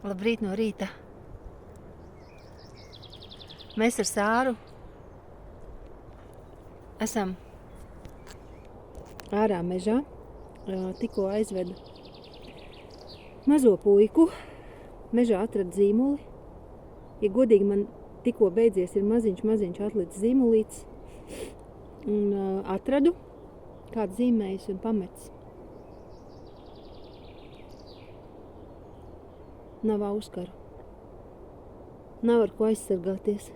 Labrīt no rīta. Mēs ar Sāru esam ārā mežā. Tikko aizvedu mazo puiku. Mežā atradu zīmuli. Ja godīgi, man tikko beidzies ir maziņš atlicis zīmulīts. Un atradu kādu zīmējus un pametis. Nav auskaru. Nav ar ko aizsargāties.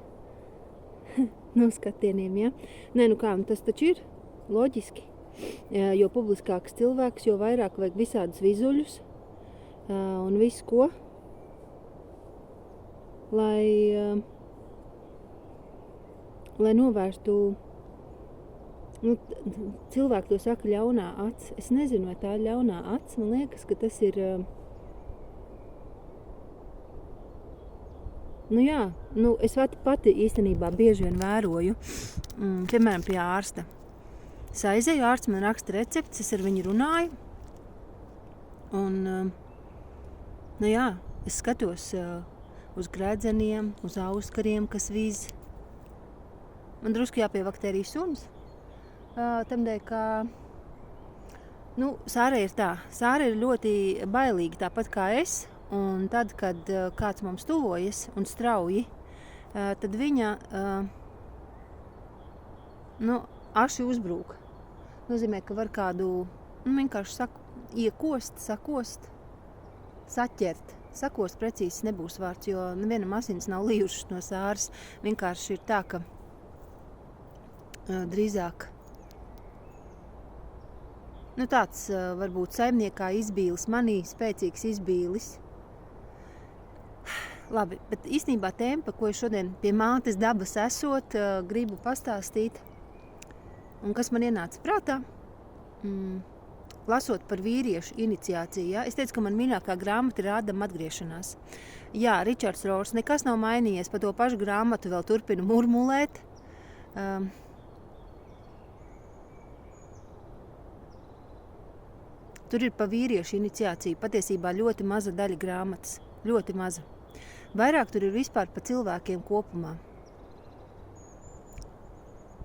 No skatieniem, ja? Nē, nu kā, tas taču ir loģiski. Jo publiskāks cilvēks, jo vairāk vajag visādus vizuļus un visu ko, lai novērstu, cilvēki to saka ļaunā acs. Es nezinu, vai tā ir ļaunā acs, man liekas, ka tas ir, es pati īstenībā bieži vien vēroju, piemēram, pie ārsta. Es aizēju, ārsts man raksta receptes, es ar viņu runāju, un, es skatos uz grēdzeniem, uz auskariem, kas vīz. Man drusku jāpievakt arī suns, tamdēļ, ka, Sāra ir tā. Sāra ir ļoti bailīga, tāpat kā es, un tad, kad kāds mums tuvojas un strauji, tad viņa, aši uzbrūk. Nozīmē, ka var kādu, vienkārši iekost, sakost, saķert. Sakost precīzi nebūs vārds, jo nevienam asins nav lījušas no Sāras. Vienkārši ir tā, ka drīzāk tāds varbūt saimniekā izbīlis, manī spēcīgs izbīlis. Labi, bet īstenībā tēma, par ko es šodien pie mātes dabas esot, gribu pastāstīt. Un kas man ienāca prātā, lasot par vīriešu iniciāciju. Ja? Es teicu, ka man mīļākā grāmata ir Ādama atgriešanās. Jā, Ričards Rors, nekas nav mainījies, pa to pašu grāmatu vēl turpinu murmulēt. Tur ir pa vīriešu iniciāciju patiesībā ļoti maza daļa grāmatas. Ļoti maza. Vairāk tur ir vispār pa cilvēkiem kopumā.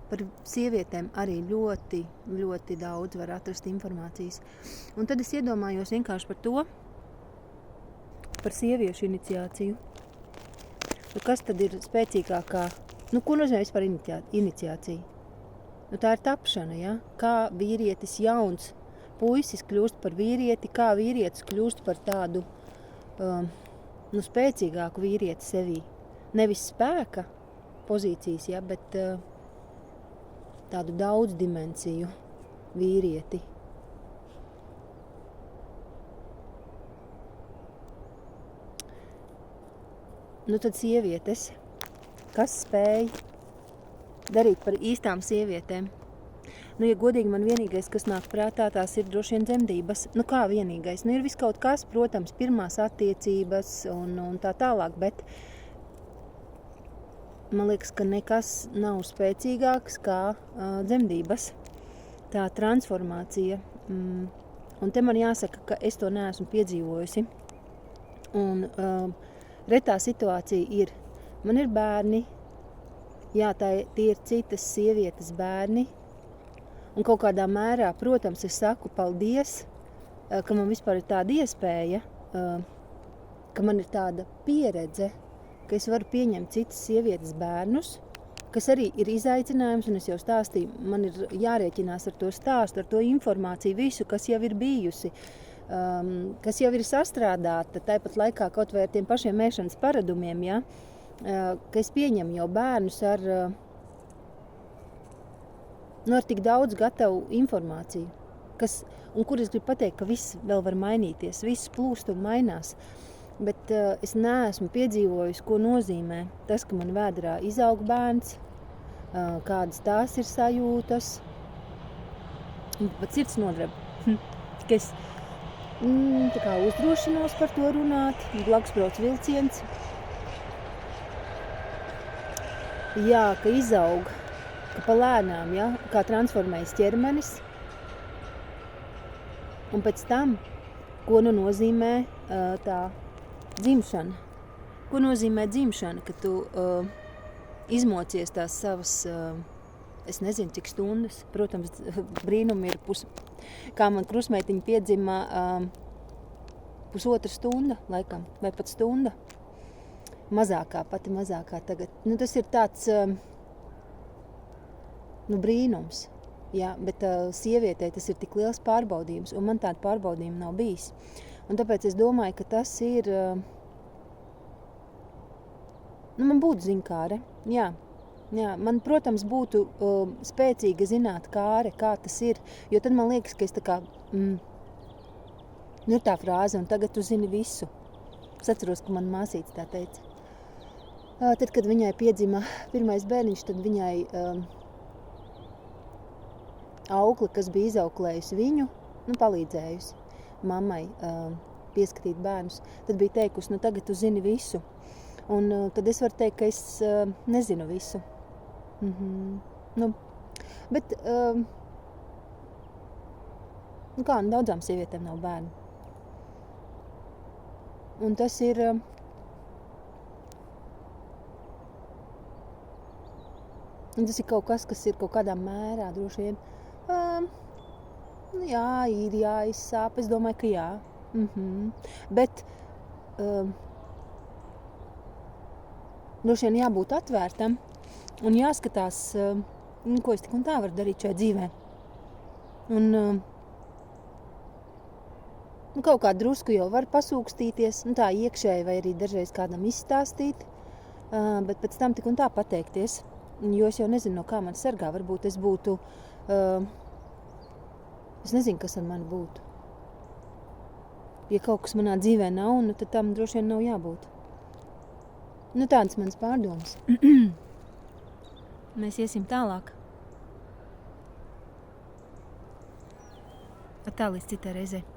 Par sievietēm arī ļoti, ļoti daudz var atrast informācijas. Un tad es iedomājos vienkārši par to, par sieviešu iniciāciju. Kas tad ir spēcīgākā? Ko nozīmē vispār iniciācija? Tā ir tapšana, ja? Kā vīrietis jauns puisis kļūst par vīrieti, kā vīrietis kļūst par tādu spēcīgāku vīrieti sevī. Nevis spēka pozīcijas, ja, bet tādu daudz dimensiju vīrieti. Tad sievietes, kas spēj darīt par īstām sievietēm? Ja godīgi, man vienīgais, kas nāk prātā, tās ir droši vien dzemdības. Kā vienīgais? Ir viss kaut kas, protams, pirmās attiecības un tā tālāk, bet man liekas, ka nekas nav spēcīgāks kā dzemdības. Tā transformācija. Un te man jāsaka, ka es to neesmu piedzīvojusi. Un retā situācija ir, man ir bērni, jā, tie ir citas sievietes bērni, un kaut kādā mērā, protams, es saku paldies, ka man vispār ir tāda iespēja, ka man ir tāda pieredze, ka es varu pieņemt citas sievietes bērnus, kas arī ir izaicinājums, un es jau stāstīju, man ir jārēķinās ar to stāstu, ar to informāciju, visu, kas jau ir bijusi, kas jau ir sastrādāta, tāpat laikā kaut vai ar tiem pašiem ēšanas paradumiem, ja, ka es pieņemu jau bērnus ar tik daudz gatavu informāciju, kur es gribu pateikt, ka viss vēl var mainīties, viss plūst un mainās. Bet es neesmu piedzīvojusi, ko nozīmē tas, ka man vēderā izaug bērns, kādas tās ir sajūtas. Pat sirds nodreb, ka es tā kā uzdrošinos par to runāt, blakus brauc vilciens. Jā, ka izaug, ka pa lēnām, ja, kā transformējas ķermenis. Un pēc tam, ko nozīmē tā dzimšana. Ko nozīmē dzimšana? Ka tu izmocies tās savas, es nezinu, cik stundas. Protams, brīnumi ir kā man krusmeitiņa piedzima, pusotra stunda laikam, vai pat stunda. Pati mazākā tagad. Tas ir tāds brīnums. Jā, bet sievietei tas ir tik liels pārbaudījums, un man tāda pārbaudījuma nav bijis. Un tāpēc es domāju, ka tas ir... man būtu ziņkāre, jā. Man, protams, būtu spēcīga zināt kāre, kā tas ir, jo tad man liekas, ka es tā kā... ir tā frāze, un tagad tu zini visu. Es atceros, ka man māsīca tā teica. Tad, kad viņai piedzima pirmais bērniņš, tad viņai aukle, kas bija izauklējusi viņu, palīdzējusi mammai pieskatīt bērnus, tad bija teikusi, tagad tu zini visu. Un tad es varu teikt, ka es nezinu visu. Bet daudzām sievietēm nav bērnu. Un tas ir... tas ir kaut kas ir kaut kādā mērā droši vien. Jā, ir jāizsāp, es domāju, ka jā. Bet droši vien jābūt atvērtam un jāskatās, ko es tik un tā varu darīt šajā dzīvē. Un kaut kā drusku jau var pasūkstīties, tā iekšēji vai arī dažreiz kādam izstāstīt, bet pēc tam tik un tā pateikties. Jo es jau nezinu, no kā man sargā. Varbūt es būtu... es nezinu, kas ar mani būtu. Ja kaut kas manā dzīvē nav, tad tam droši vien nav jābūt. Tādas manas pārdomas. Mēs iesim tālāk. Tā līdz citai reizei.